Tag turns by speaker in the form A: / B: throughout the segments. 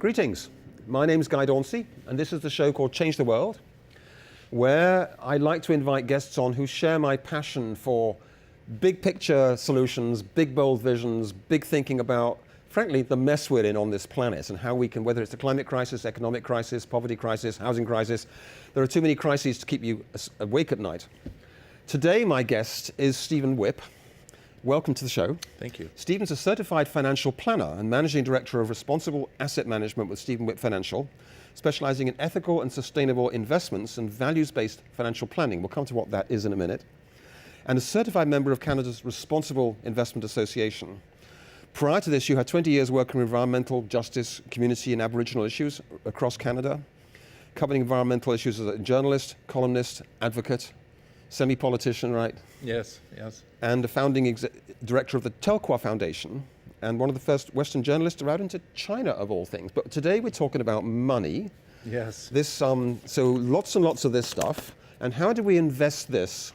A: Greetings. My name's Guy Dauncey, and this is the show called Change the World, where I like to invite guests on who share my passion for big picture solutions, big bold visions, big thinking about, frankly, the mess we're in on this planet and how we can, whether it's the climate crisis, economic crisis, poverty crisis, housing crisis, there are too many crises to keep you awake at night. Today, my guest is Stephen Whipp. Welcome to the show.
B: Thank you.
A: Stephen's a certified financial planner and managing director of responsible asset management with Stephen Whipp Financial, specializing in ethical and sustainable investments and values-based financial planning. We'll come to what that is in a minute. And a certified member of Canada's Responsible Investment Association. Prior to this, you had 20 years working with environmental justice, community and Aboriginal issues across Canada, covering environmental issues as a journalist, columnist, advocate, semi-politician, right?
B: Yes, yes.
A: And the founding director of the Telqua Foundation, and one of the first Western journalists to out into China, of all things. But today we're talking about money.
B: Yes.
A: This, so lots and lots of this stuff. And how do we invest this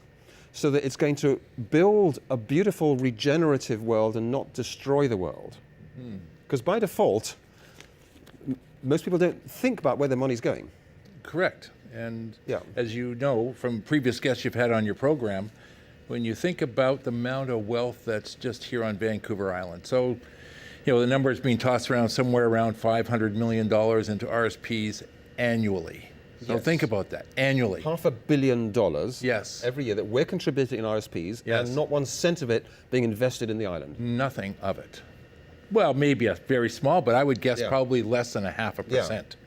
A: so that it's going to build a beautiful regenerative world and not destroy the world? Because by default, most people don't think about where their money's going.
B: Correct. And
A: Yeah.
B: as you know from previous guests you've had on your program, when you think about the amount of wealth that's just here on Vancouver Island. So, you know, the number is being tossed around somewhere around $500 million into RSPs annually. So
A: Yes.
B: think about that, annually.
A: $500 million
B: Yes.
A: every year that we're contributing in RSPs,
B: Yes.
A: and not 1 cent of it being invested in the island.
B: Nothing of it. Well, maybe a very small, but I would guess
A: Yeah.
B: probably less than 0.5%.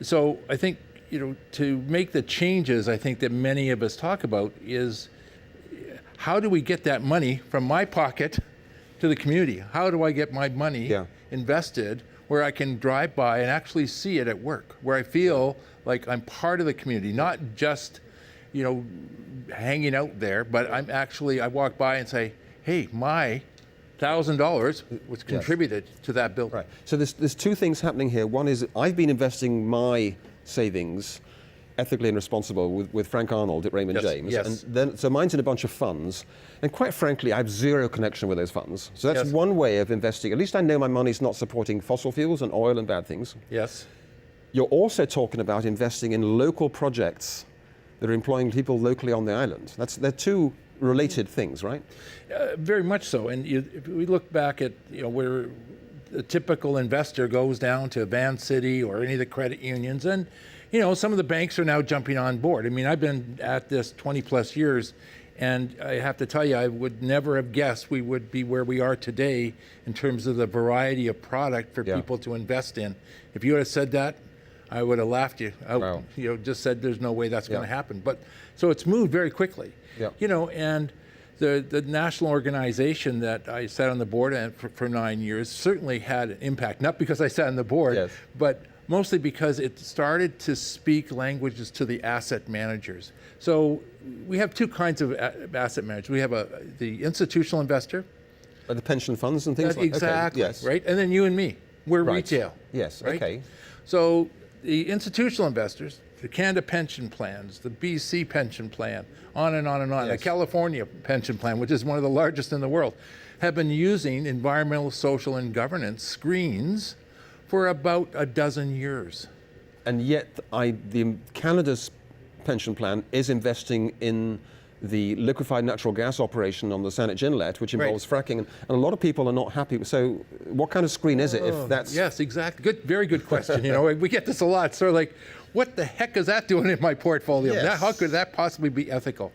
B: So I think, you know, to make the changes I think that many of us talk about is how do we get that money from my pocket to the community? How do I get my money invested where I can drive by and actually see it at work, where I feel like I'm part of the community, not just, you know, hanging out there, but I'm actually, I walk by and say, hey, my $1,000 was contributed to that building.
A: Right. So there's two things happening here. One is I've been investing my savings ethically and responsible with Frank Arnold at Raymond James.
B: Yes.
A: And then, so mine's in a bunch of funds. And quite frankly, I have zero connection with those funds. So that's
B: Yes.
A: one way of investing. At least I know my money's not supporting fossil fuels and oil and bad things.
B: Yes.
A: You're also talking about investing in local projects that are employing people locally on the island. They're two related things, right?
B: Very much so. And if we look back at, you know, where the typical investor goes down to Van City or any of the credit unions, and, you know, some of the banks are now jumping on board. I mean, I've been at this 20 plus years, and I have to tell you, I would never have guessed we would be where we are today in terms of the variety of product for people to invest in. If you would have said that, I would have laughed you out.
A: Wow.
B: You know, just said there's no way that's going to happen. But so it's moved very quickly. You know, and the national organization that I sat on the board for 9 years certainly had an impact, not because I sat on the board, but mostly because it started to speak languages to the asset managers. So we have two kinds of asset managers. We have the institutional investor.
A: The pension funds and things like that.
B: Exactly,
A: Okay. Yes.
B: right? And then you and me, we're retail.
A: Yes,
B: right?
A: okay.
B: So the institutional investors, the Canada pension plans, the BC pension plan, on and on and on, the California pension plan, which is one of the largest in the world, have been using environmental, social, and governance screens for about a dozen years.
A: And yet Canada's pension plan is investing in the liquefied natural gas operation on the Saanich Inlet, which involves fracking, and a lot of people are not happy. So what kind of screen is it if that's...
B: Yes, exactly. Good, very good question. You know, we get this a lot. Sort of like, what the heck is that doing in my portfolio?
A: Yes.
B: How could that possibly be ethical?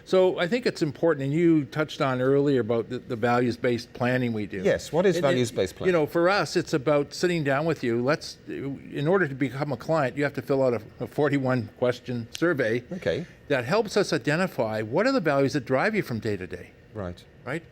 B: So I think it's important, and you touched on earlier about the values-based planning we do.
A: Yes, what is values-based planning?
B: You know, for us, it's about sitting down with you. In order to become a client, you have to fill out a 41-question survey that helps us identify what are the values that drive you from day to day.
A: Right.
B: Right?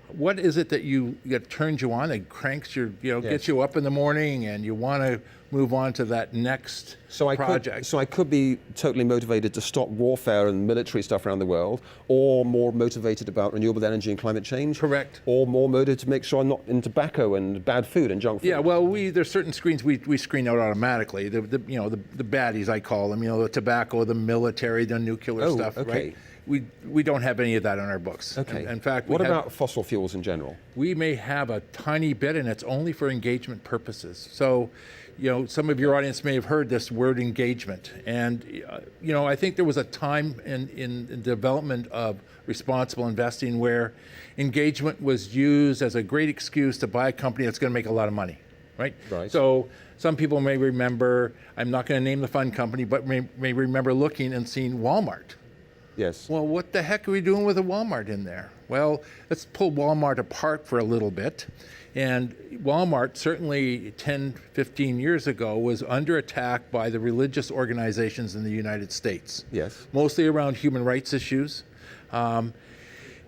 B: What is it that turns you on and cranks your, gets you up in the morning and you want to move on to that next project?
A: So I could be totally motivated to stop warfare and military stuff around the world, or more motivated about renewable energy and climate change.
B: Correct.
A: Or more motivated to make sure I'm not in tobacco and bad food and junk food.
B: Yeah, well, there's certain screens we screen out automatically. The baddies, I call them. You know, the tobacco, the military, the nuclear stuff.
A: Okay.
B: Right? we don't have any of that on our books.
A: Okay.
B: In fact,
A: what about fossil fuels in general?
B: We may have a tiny bit, and it's only for engagement purposes. So, some of your audience may have heard this word engagement. And, I think there was a time in the development of responsible investing where engagement was used as a great excuse to buy a company that's going to make a lot of money, right?
A: Right.
B: So some people may remember, I'm not going to name the fund company, but may remember looking and seeing Walmart.
A: Yes.
B: Well, what the heck are we doing with a Walmart in there? Well, let's pull Walmart apart for a little bit. And Walmart, certainly 10, 15 years ago, was under attack by the religious organizations in the United States.
A: Yes.
B: Mostly around human rights issues.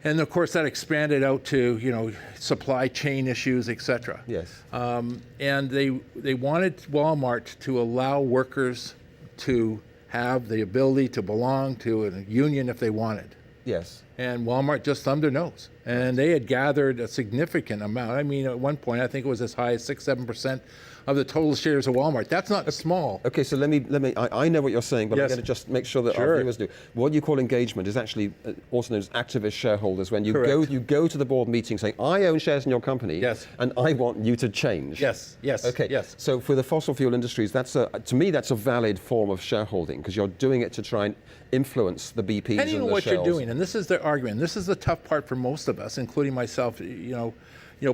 B: And of course, that expanded out to, supply chain issues, et cetera.
A: Yes.
B: And they wanted Walmart to allow workers to have the ability to belong to a union if they wanted.
A: Yes.
B: And Walmart just thumbed their nose. And they had gathered a significant amount. I mean, at one point, I think it was as high as 6-7% of the total shares of Walmart. That's not small.
A: Okay, so let me. I know what you're saying, but
B: Yes.
A: I'm going to just make sure that
B: Sure.
A: our viewers do. What you call engagement is actually also known as activist shareholders. When you
B: Correct.
A: go to the board meeting saying, "I own shares in your company,
B: Yes.
A: and I want you to change."
B: Yes.
A: Okay.
B: Yes.
A: So for the fossil fuel industries, to me that's a valid form of shareholding because you're doing it to try and influence the BPs
B: Depending
A: and
B: on
A: the
B: what you're
A: Shells.
B: doing, and this is the argument, this is the tough part for most of us, including myself.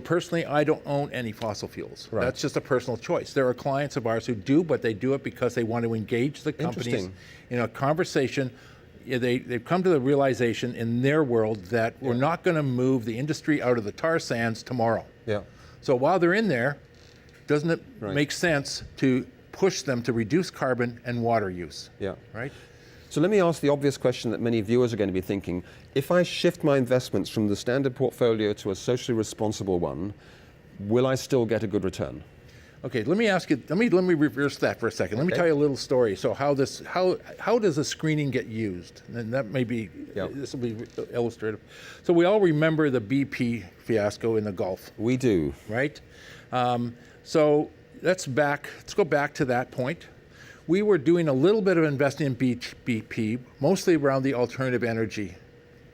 B: Personally, I don't own any fossil fuels.
A: Right.
B: That's just a personal choice. There are clients of ours who do, but they do it because they want to engage the companies
A: Interesting.
B: in a conversation. They've come to the realization in their world that we're not going to move the industry out of the tar sands tomorrow.
A: Yeah.
B: So while they're in there, doesn't it
A: Right.
B: make sense to push them to reduce carbon and water use?
A: Yeah.
B: Right?
A: So let me ask the obvious question that many viewers are going to be thinking. If I shift my investments from the standard portfolio to a socially responsible one, will I still get a good return?
B: Okay, let me ask you, let me reverse that for a second. Let me
A: Okay.
B: tell you a little story. So how does a screening get used? And that may be,
A: Yep.
B: this will be illustrative. So we all remember the BP fiasco in the Gulf,
A: We do.
B: right? So let's go back to that point. We were doing a little bit of investing in BP, mostly around the alternative energy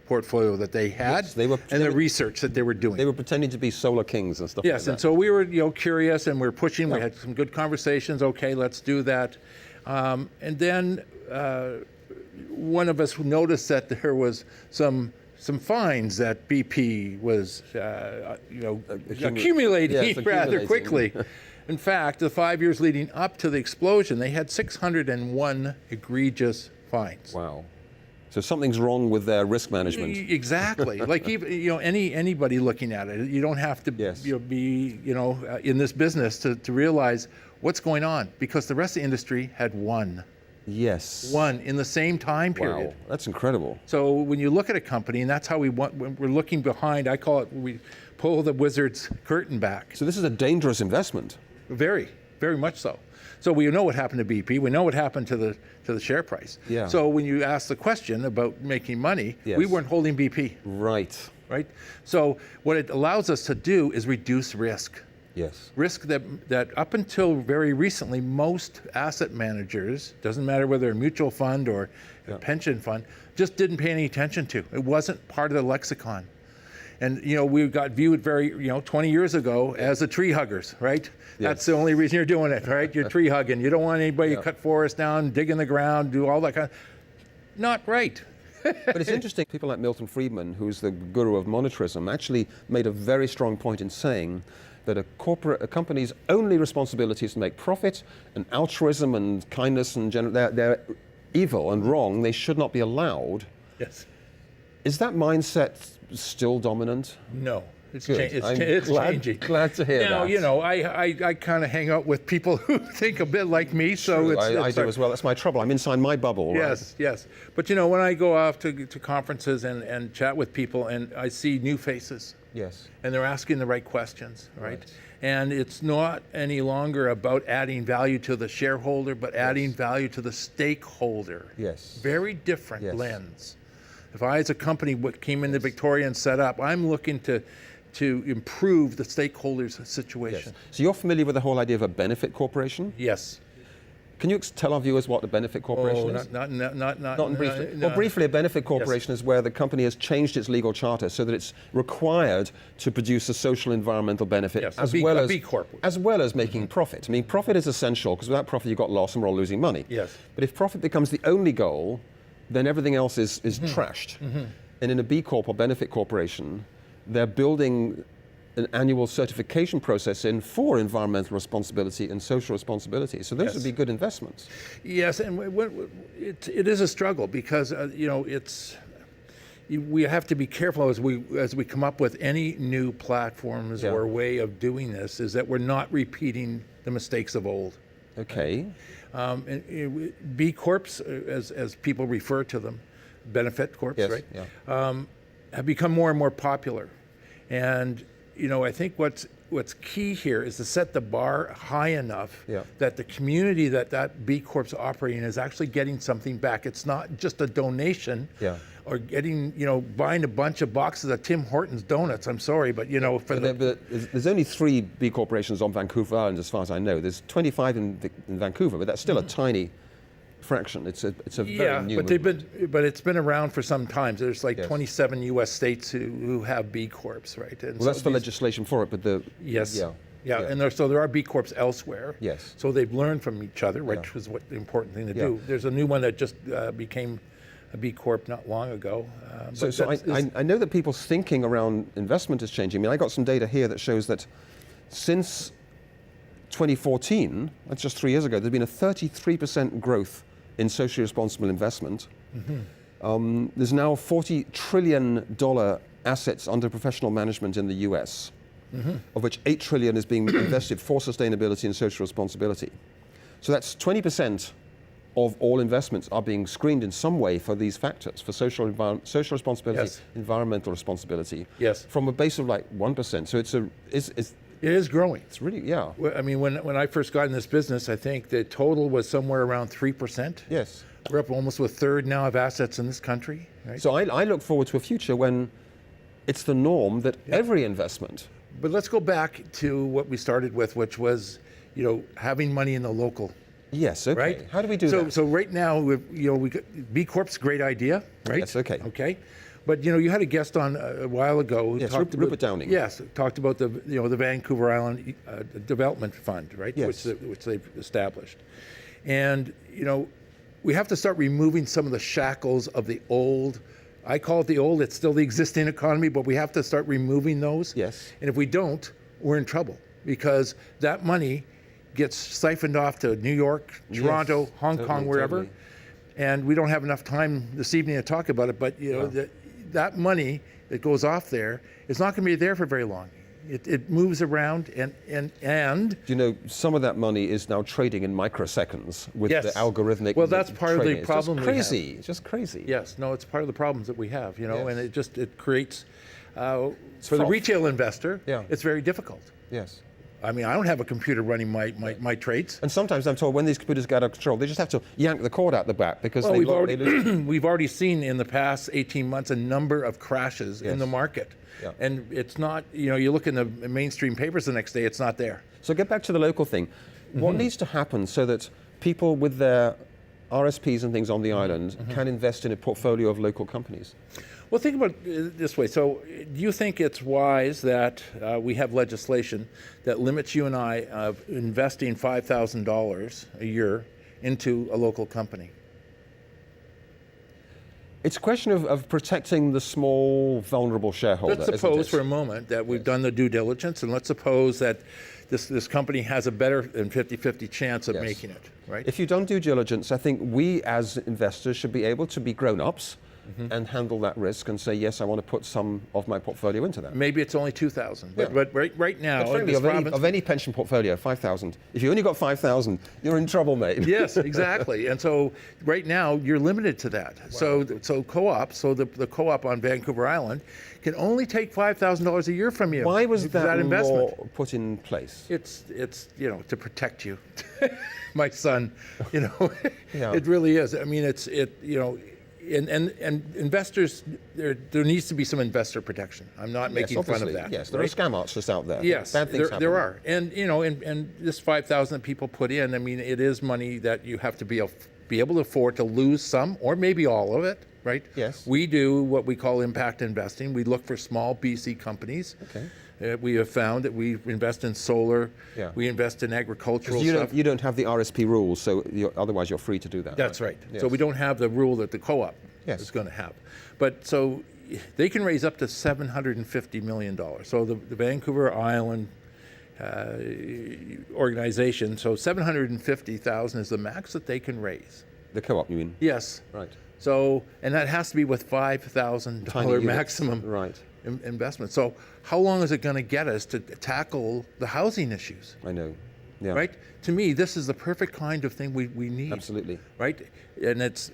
B: portfolio that they had,
A: Yes, they were-
B: and
A: they
B: the
A: were-
B: research that they were doing.
A: They were pretending to be solar kings and stuff like
B: Yes,
A: that.
B: and so we were, curious, and we were pushing. We
A: Yeah.
B: had some good conversations. Okay, let's do that. And then one of us noticed that there was some fines that BP was, accumulating
A: Yes,
B: rather
A: accumulating.
B: quickly. In fact, the 5 years leading up to the explosion, they had 601 egregious fines.
A: Wow. So something's wrong with their risk management.
B: Exactly. Like even anybody looking at it, you don't have to
A: Yes.
B: be in this business to realize what's going on, because the rest of the industry had one in the same time period.
A: Wow, that's incredible.
B: So when you look at a company, and that's how when we're looking behind, I call it, we pull the wizard's curtain back.
A: So this is a dangerous investment.
B: Very, very much so. So we know what happened to BP. We know what happened to the share price.
A: Yeah.
B: So when you ask the question about making money,
A: Yes.
B: we weren't holding BP,
A: Right.
B: right? So what it allows us to do is reduce risk.
A: Yes.
B: Risk that up until very recently, most asset managers, doesn't matter whether a mutual fund or a pension fund, just didn't pay any attention to. It wasn't part of the lexicon. And we got viewed 20 years ago as the tree huggers, right? That's the only reason you're doing it, right? You're tree hugging. You don't want anybody to cut forests down, dig in the ground, do all that kind of. Not right.
A: But it's interesting, people like Milton Friedman, who's the guru of monetarism, actually made a very strong point in saying that a company's only responsibility is to make profit, and altruism and kindness and they're evil and wrong. They should not be allowed.
B: Yes.
A: Is that mindset still dominant?
B: No. It's
A: Good. I'm
B: changing.
A: glad to hear
B: Now,
A: that.
B: I kind of hang out with people who think a bit like me, so
A: True,
B: it's
A: I do as well. That's my trouble. I'm inside my bubble.
B: Yes, yes. But when I go off to conferences and chat with people, and I see new faces,
A: Yes.
B: and they're asking the right questions, right? And it's not any longer about adding value to the shareholder, but adding value to the stakeholder.
A: Yes.
B: Very different
A: Yes.
B: lens. If I, as a company, came into Victoria and set up, I'm looking to improve the stakeholders' situation.
A: So you're familiar with the whole idea of a benefit corporation?
B: Yes.
A: Can you tell our viewers what a benefit corporation is?
B: Not
A: Briefly. Well, briefly, a benefit corporation is where the company has changed its legal charter so that it's required to produce a social environmental benefit as well as making profit. I mean, profit is essential because without profit you've got loss and we're all losing money.
B: Yes.
A: But if profit becomes the only goal, then everything else is trashed. And in a B Corp or benefit corporation, they're building an annual certification process in for environmental responsibility and social responsibility. So those would be good investments.
B: Yes, and it is a struggle because we have to be careful as we come up with any new platforms or way of doing this, is that we're not repeating the mistakes of old.
A: Okay.
B: B Corps, as people refer to them, benefit corps, right? Yeah. Have become more and more popular, and I think what's key here is to set the bar high enough that the community that B Corp's operating is actually getting something back. It's not just a donation or getting, buying a bunch of boxes of Tim Hortons donuts. I'm sorry, but
A: there's only 3 B corporations on Vancouver Island, as far as I know. There's 25 in Vancouver, but that's still a tiny fraction. It's a very new movement.
B: But it's been around for some time. There's like 27 U.S. states who have B Corps, right? And
A: that's the legislation for it, but
B: and so there are B Corps elsewhere.
A: Yes.
B: So they've learned from each other, which was what the important thing to do. There's a new one that just became a B Corp not long ago.
A: I know that people's thinking around investment is changing. I mean, I got some data here that shows that since 2014, that's just 3 years ago, there's been a 33% growth in socially responsible investment. There's now $40 trillion assets under professional management in the US, of which $8 trillion is being invested for sustainability and social responsibility. So that's 20% of all investments are being screened in some way for these factors, for social responsibility, environmental responsibility, from a base of like 1%. So it
B: is growing.
A: It's really,
B: I mean, when I first got in this business, I think the total was somewhere around 3%.
A: Yes.
B: We're up almost to a third now of assets in this country. Right?
A: So I look forward to a future when it's the norm that every investment.
B: But let's go back to what we started with, which was, having money in the local.
A: Yes. Okay.
B: Right?
A: How do we do that?
B: So right now, we got B Corp's great idea, right?
A: Yes. Okay.
B: Okay. But you had a guest on a while ago.
A: Yes, Rupert Downing.
B: Yes, talked about the Vancouver Island Development Fund, right?
A: Yes.
B: Which they've established, and we have to start removing some of the shackles of the old. I call it the old. It's still the existing economy, but we have to start removing those.
A: Yes.
B: And if we don't, we're in trouble because that money gets siphoned off to New York, Toronto, Hong Kong, wherever.
A: Totally.
B: And we don't have enough time this evening to talk about it, but that money that goes off there is not going to be there for very long. It moves around and
A: some of that money is now trading in microseconds with the algorithmic.
B: Well, that's part of the problem.
A: It's crazy. It's just crazy.
B: Yes, no, it's part of the problems that we have. And it creates for the retail investor. It's very difficult.
A: Yes.
B: I mean, I don't have a computer running my trades.
A: And sometimes I'm told when these computers get out of control, they just have to yank the cord out the back because
B: we've already seen in the past 18 months a number of crashes in the market. Yeah. And it's not, you look in the mainstream papers the next day, it's not there.
A: So get back to the local thing. What needs to happen so that people with their RSPs and things on the island can invest in a portfolio of local companies?
B: Well, think about it this way. So do you think it's wise that we have legislation that limits you and I of investing $5,000 a year into a local company?
A: It's a question of protecting the small, vulnerable shareholder.
B: Let's suppose for a moment that we've done the due diligence, and let's suppose that this company has a better than 50-50 chance of making it, right?
A: If you don't do diligence, I think we as investors should be able to be grown-ups and handle that risk and say, yes, I want to put some of my portfolio into that.
B: Maybe it's only 2,000, but right now,
A: but frankly, of any pension portfolio, 5,000. If you only got 5,000, you're in trouble, mate.
B: Yes, exactly. And so right now, you're limited to that. Wow. So co-op, the co-op on Vancouver Island can only take $5,000 a year from you.
A: Why was that
B: investment
A: law put in place?
B: It's to protect you, my son. It really is. I mean, and investors, there needs to be some investor protection. I'm not making fun of that.
A: Yes, there are scam artists out there.
B: Yes,
A: bad things happen.
B: there are, and and this 5,000 that people put in. I mean, it is money that you have to be able to afford to lose some, or maybe all of it, right?
A: Yes.
B: We do what we call impact investing. We look for small BC companies.
A: Okay.
B: We have found that we invest in solar.
A: Yeah.
B: We invest in agricultural
A: You
B: stuff.
A: you don't have the RSP rules, so otherwise you're free to do that.
B: That's right.
A: Yes.
B: So we don't have the rule that the co-op is going to have. But so they can raise up to $750 million. So the Vancouver Island organization, so $750,000 is the max that they can raise.
A: The co-op, you mean?
B: Yes.
A: Right.
B: So, and that has to be with $5,000 maximum investment. So how long is it going to get us to tackle the housing issues?
A: I know. Yeah.
B: Right? To me, this is the perfect kind of thing we need.
A: Absolutely.
B: Right? And it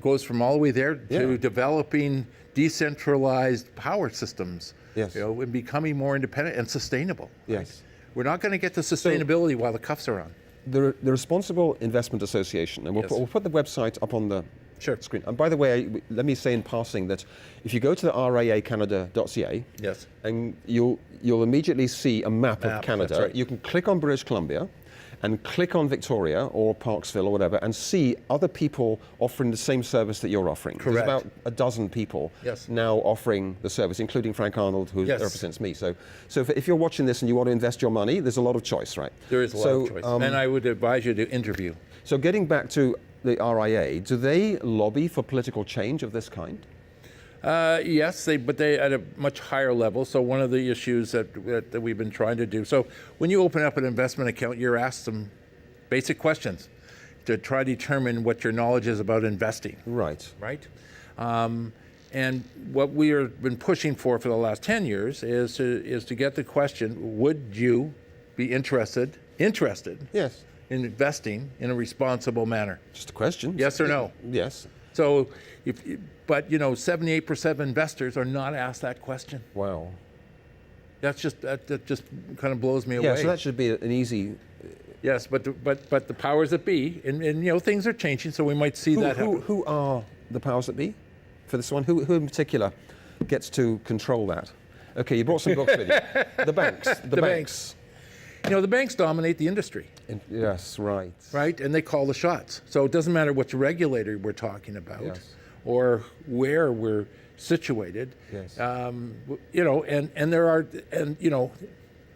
B: goes from all the way there to developing decentralized power systems.
A: Yes.
B: And becoming more independent and sustainable.
A: Yes.
B: Right? We're not going to get to sustainability while the cuffs are on.
A: The Responsible Investment Association, and we'll put the website up on the screen. And by the way, let me say in passing that if you go to the raacanada.ca, and you'll immediately see a map of Canada.
B: That's right.
A: You can click on British Columbia and click on Victoria or Parksville or whatever and see other people offering the same service that you're offering.
B: Correct.
A: There's about a dozen people now offering the service, including Frank Arnold, who represents me. So if you're watching this and you want to invest your money, there's a lot of choice, right?
B: There is a lot of choice. And I would advise you to interview.
A: So getting back to the RIA, do they lobby for political change of this kind?
B: Yes, but they at a much higher level. So one of the issues that we've been trying to do. So when you open up an investment account, you're asked some basic questions to try to determine what your knowledge is about investing.
A: Right.
B: Right. And what we have been pushing for the last 10 years is to get the question: would you be interested
A: Yes.
B: in investing in a responsible manner?
A: Just a question.
B: Yes or no?
A: Yes.
B: So, but 78% of investors are not asked that question.
A: Wow.
B: That just kind of blows me away.
A: Yeah, so that should be an easy.
B: Yes, but the powers that be, and things are changing, so we might see that happen.
A: Who are the powers that be for this one? Who in particular gets to control that? Okay, you brought some books with you. The banks. The banks.
B: The banks dominate the industry.
A: Yes, right.
B: Right, and they call the shots. So it doesn't matter which regulator we're talking about, or where we're situated.
A: Yes.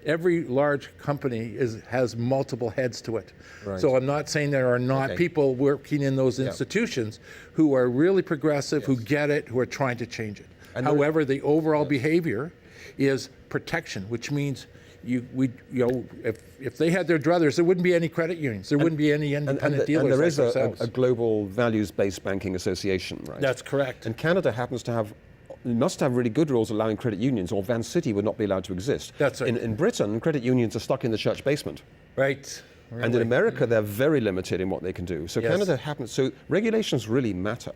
B: Every large company has multiple heads to it.
A: Right.
B: So I'm not saying there are not people working in those institutions who are really progressive, who get it, who are trying to change it. And however, the overall behavior is protection, which means if they had their druthers, there wouldn't be any credit unions. There wouldn't be any independent dealers.
A: And there is
B: like
A: a global values-based banking association, right?
B: That's correct.
A: And Canada must have really good rules allowing credit unions, or Van City would not be allowed to exist.
B: That's right.
A: In Britain, credit unions are stuck in the church basement.
B: Right. Really.
A: And in America, they're very limited in what they can do. So Canada happens. So regulations really matter.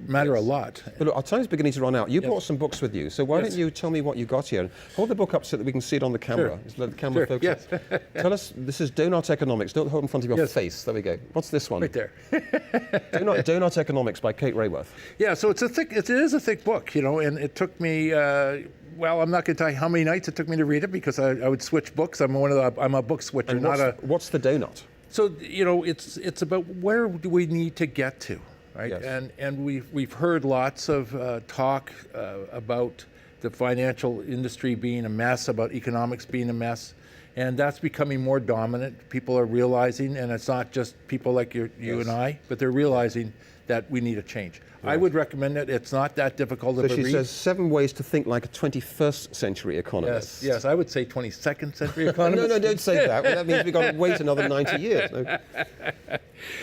B: Matter a lot.
A: But look, our time's beginning to run out. You brought some books with you, so why don't you tell me what you got here? Hold the book up so that we can see it on the camera. Just let the camera focus. Tell us, this is Donut Economics. Don't hold it in front of your face. There we go. What's this one?
B: Right there.
A: Donut Economics by Kate Rayworth. Yeah,
B: so it is a thick book, and it took me, I'm not going to tell you how many nights it took me to read it because I would switch books. I'm a book switcher,
A: and what's the donut?
B: So, it's about where do we need to get to? Right, and we've heard lots of talk about the financial industry being a mess, about economics being a mess, and that's becoming more dominant. People are realizing, and it's not just people like you and I, but they're realizing that we need a change. I would recommend it. It's not that difficult of a read.
A: So she says 7 ways to think like a 21st century economist.
B: Yes, I would say 22nd century economist.
A: No, don't say that. Well, that means we've got to wait another 90 years. No.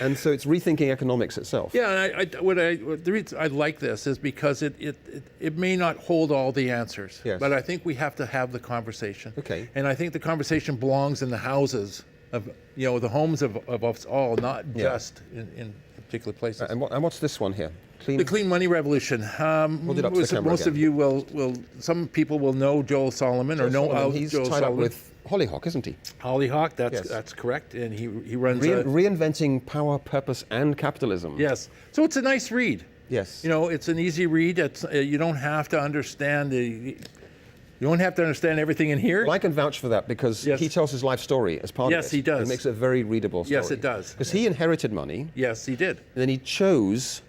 A: And so it's rethinking economics itself.
B: Yeah, and the reason I like this is because it may not hold all the answers, but I think we have to have the conversation. Okay. And I think the conversation belongs in the houses of, the homes of us all, not just in particular places.
A: And what's this one here?
B: The Clean Money Revolution. Most of you will. Some people will know Joel Solomon or know Joel Solomon.
A: He's tied up with Hollyhock, isn't he?
B: Hollyhock, that's correct, and he runs
A: reinventing power, purpose, and capitalism.
B: Yes, so it's a nice read.
A: Yes.
B: You know, it's an easy read. It's you don't have to understand everything in here.
A: Well, I can vouch for that because
B: Yes.
A: he tells his life story as part of it.
B: Yes, he does.
A: It makes it a very readable story.
B: Yes, it does.
A: Because he inherited money,
B: Yes, he did.
A: and then he chose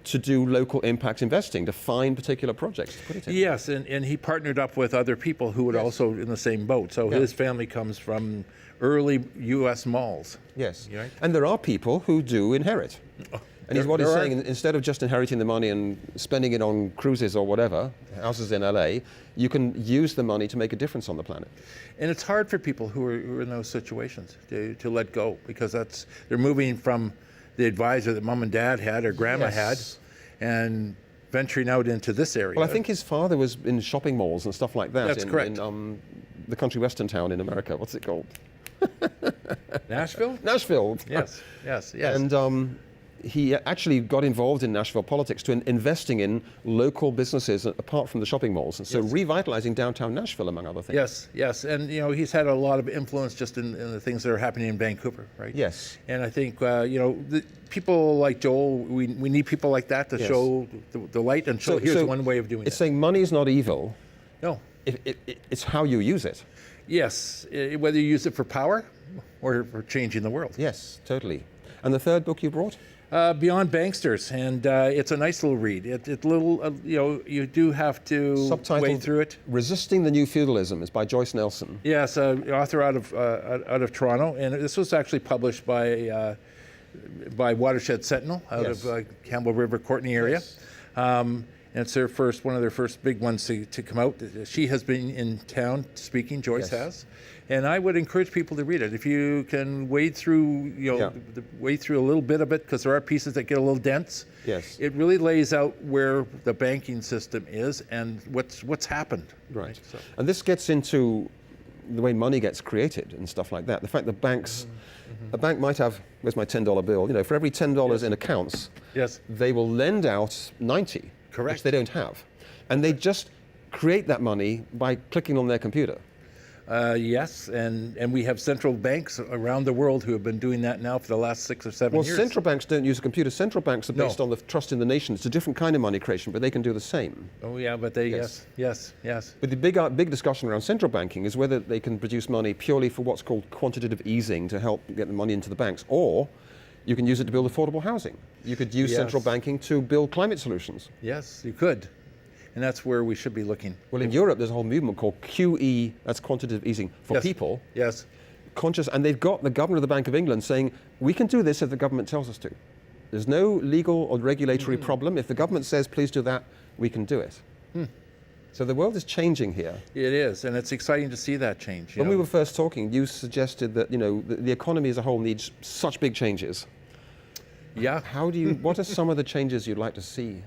A: to do local impact investing, to find particular projects to put it in.
B: Yes, and he partnered up with other people who would also in the same boat. So
A: Yeah.
B: his family comes from early U.S. malls.
A: Yes.
B: Right.
A: And there are people who do inherit. And what he's
B: there are.
A: saying, instead of just inheriting the money and spending it on cruises or whatever, houses in LA, you can use the money to make a difference on the planet.
B: And it's hard for people who are in those situations to let go, because they're moving from the advisor that mom and dad had or grandma had, and venturing out into this area.
A: Well, I think his father was in shopping malls and stuff like that.
B: That's correct.
A: In the country western town in America. What's it called?
B: Nashville?
A: Nashville.
B: Yes.
A: And he actually got involved in Nashville politics to investing in local businesses apart from the shopping malls, and so revitalizing downtown Nashville, among other things.
B: Yes, and you know, he's had a lot of influence just in the things that are happening in Vancouver, right?
A: Yes.
B: And I think you know, people like Joel, we need people like that to show the light and show here's one way of doing it.
A: It's saying money is not evil.
B: No.
A: It's how you use it.
B: Yes, whether you use it for power or for changing the world.
A: Yes, totally. And the third book you brought?
B: Beyond Banksters, and it's a nice little read. It's little, you know, you do have to
A: Subtitled
B: wade through it.
A: Resisting the New Feudalism. It's by Joyce Nelson.
B: Yes, author out of Toronto, and this was actually published by Watershed Sentinel out of Campbell River, Courtney area.
A: Yes.
B: And it's one of their first big ones to come out. She has been in town speaking, Joyce has. And I would encourage people to read it. If you can wade through, wade through a little bit of it, because there are pieces that get a little dense.
A: Yes.
B: It really lays out where the banking system is and what's happened.
A: Right.
B: So.
A: And this gets into the way money gets created and stuff like that. The fact that banks, a bank might have, where's my $10 bill? You know, for every $10 in accounts, they will lend out 90, which they don't have. And they just create that money by clicking on their computer.
B: Yes, and we have central banks around the world who have been doing that now for the last 6 or 7 years.
A: Well, central banks don't use a computer. Central banks are based on the trust in the nation. It's a different kind of money creation, but they can do the same.
B: Oh yeah, but they yes.
A: But the big discussion around central banking is whether they can produce money purely for what's called quantitative easing to help get the money into the banks, or you can use it to build affordable housing. You could use central banking to build climate solutions.
B: Yes, you could. And that's where we should be looking.
A: Well, in Europe, there's a whole movement called QE, that's quantitative easing for people.
B: Yes.
A: Conscious, and they've got the governor of the Bank of England saying, we can do this if the government tells us to. There's no legal or regulatory problem. If the government says, please do that, we can do it. So the world is changing here.
B: It is, and it's exciting to see that change.
A: When we were first talking, you suggested that, you know, the economy as a whole needs such big changes.
B: Yeah.
A: What are some of the changes you'd like to see?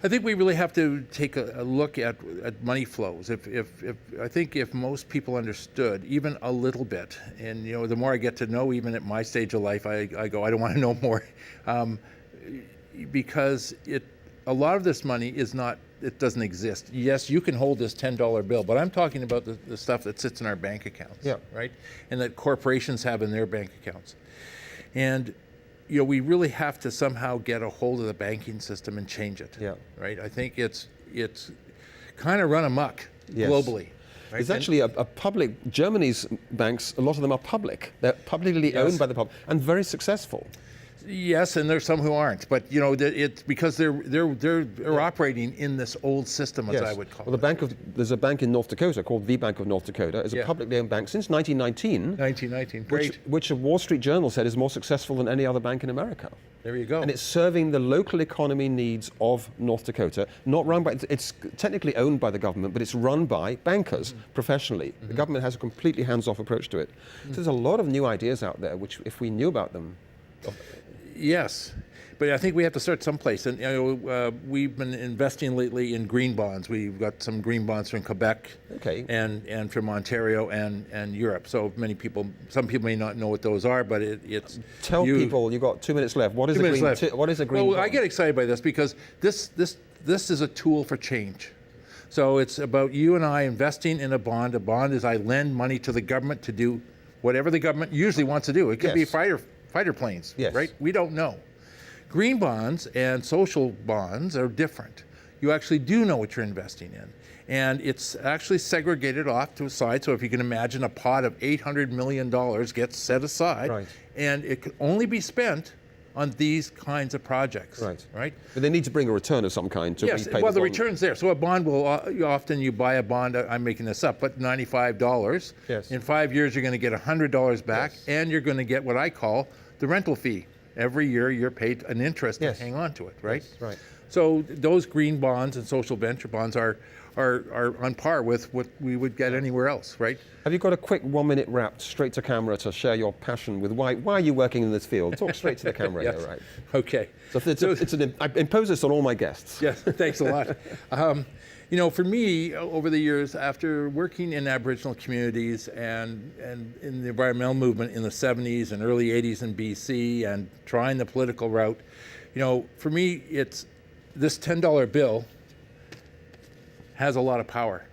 B: I think we really have to take a look at money flows. I think if most people understood even a little bit, and you know, the more I get to know, even at my stage of life, I go, I don't want to know more, because a lot of this money it doesn't exist. Yes, you can hold this $10 bill, but I'm talking about the stuff that sits in our bank accounts, right, and that corporations have in their bank accounts, and. You know, we really have to somehow get a hold of the banking system and change it. Right. I think it's kind of run amok globally. Right?
A: It's actually a public. Germany's banks, a lot of them are public. They're publicly owned by the public and very successful.
B: Yes, and there's some who aren't, but you know, it's because they're operating in this old system, as I would call it.
A: Well, there's a bank in North Dakota called the Bank of North Dakota. It's a publicly owned bank since 1919.
B: 1919, great.
A: Which a Wall Street Journal said is more successful than any other bank in America.
B: There you go.
A: And it's serving the local economy needs of North Dakota. Not run by. It's technically owned by the government, but it's run by bankers professionally. The government has a completely hands-off approach to it. So there's a lot of new ideas out there, which if we knew about them.
B: Yes, but I think we have to start someplace. And you know, we've been investing lately in green bonds. We've got some green bonds from Quebec, and from Ontario and Europe. So some people may not know what those are, but it's.
A: Tell people, you've got 2 minutes left. What is a green bond?
B: Well, I get excited by this because this is a tool for change. So it's about you and I investing in a bond. A bond is I lend money to the government to do whatever the government usually wants to do. It could be fighter planes, right? We don't know. Green bonds and social bonds are different. You actually do know what you're investing in. And it's actually segregated off to a side. So if you can imagine a pot of $800 million gets set aside,
A: Right.
B: and it can only be spent on these kinds of projects.
A: Right. But they need to bring a return of some kind to
B: Yes,
A: repay
B: well, the
A: bond.
B: return's there. So a bond will, often you buy a bond, I'm making this up, but $95.
A: Yes.
B: In 5 years, you're going to get $100 back,
A: Yes.
B: and you're going to get what I call the rental fee. Every year, you're paid an interest
A: Yes.
B: to hang on to it, right?
A: Yes, right.
B: So those green bonds and social venture bonds are on par with what we would get anywhere else, right?
A: Have you got a quick 1-minute wrap straight to camera to share your passion with why are you working in this field? Talk straight to the camera
B: Yes.
A: here, right?
B: Okay.
A: So I impose this on all my guests.
B: Yes, thanks a lot. You know, for me, over the years, after working in Aboriginal communities and in the environmental movement in the 70s and early 80s in BC and trying the political route, you know, for me, it's this $10 bill has a lot of power.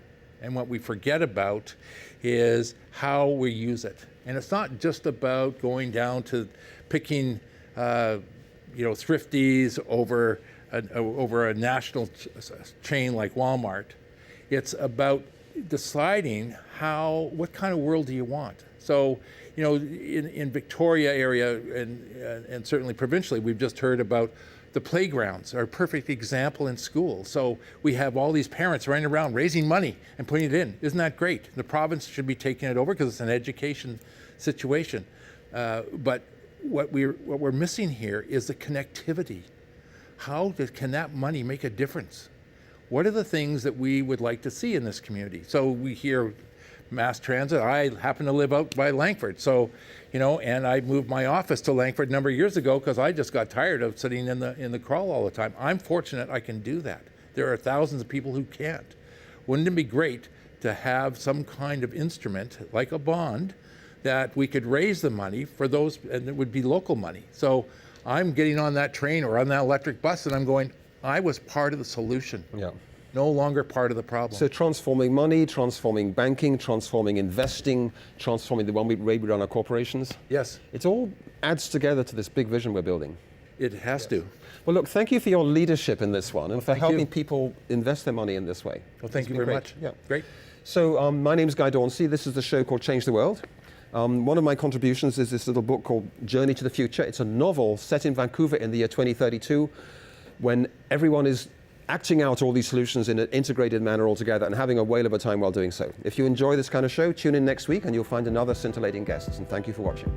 B: And what we forget about is how we use it. And it's not just about going down to picking, thrifties over a national chain like Walmart. It's about deciding what kind of world do you want. So, you know, in Victoria area and certainly provincially, we've just heard about the playgrounds are a perfect example in schools. So we have all these parents running around raising money and putting it in. Isn't that great? The province should be taking it over because it's an education situation. But what we're missing here is the connectivity. Can that money make a difference? What are the things that we would like to see in this community? So we hear mass transit. I happen to live out by Langford, so and I moved my office to Langford a number of years ago because I just got tired of sitting in the crawl all the time. I'm fortunate I can do that. There are thousands of people who can't. Wouldn't it be great to have some kind of instrument like a bond that we could raise the money for those, and it would be local money. So I'm getting on that train or on that electric bus and I'm going, I was part of the solution.
A: Yeah.
B: No longer part of the problem.
A: So transforming money, transforming banking, transforming investing, transforming the way we run our corporations.
B: Yes.
A: It all adds together to this big vision we're building.
B: It has to.
A: Well, look, thank you for your leadership in this one and for
B: thank
A: helping
B: you.
A: people invest their money in this way.
B: Well, thank
A: It's
B: you
A: been
B: very
A: great.
B: much.
A: Yeah.
B: Great.
A: So my name's Guy Dauncey. This is the show called Change the World. One of my contributions is this little book called Journey to the Future. It's a novel set in Vancouver in the year 2032 when everyone is acting out all these solutions in an integrated manner altogether and having a whale of a time while doing so. If you enjoy this kind of show, tune in next week and you'll find another scintillating guest. And thank you for watching.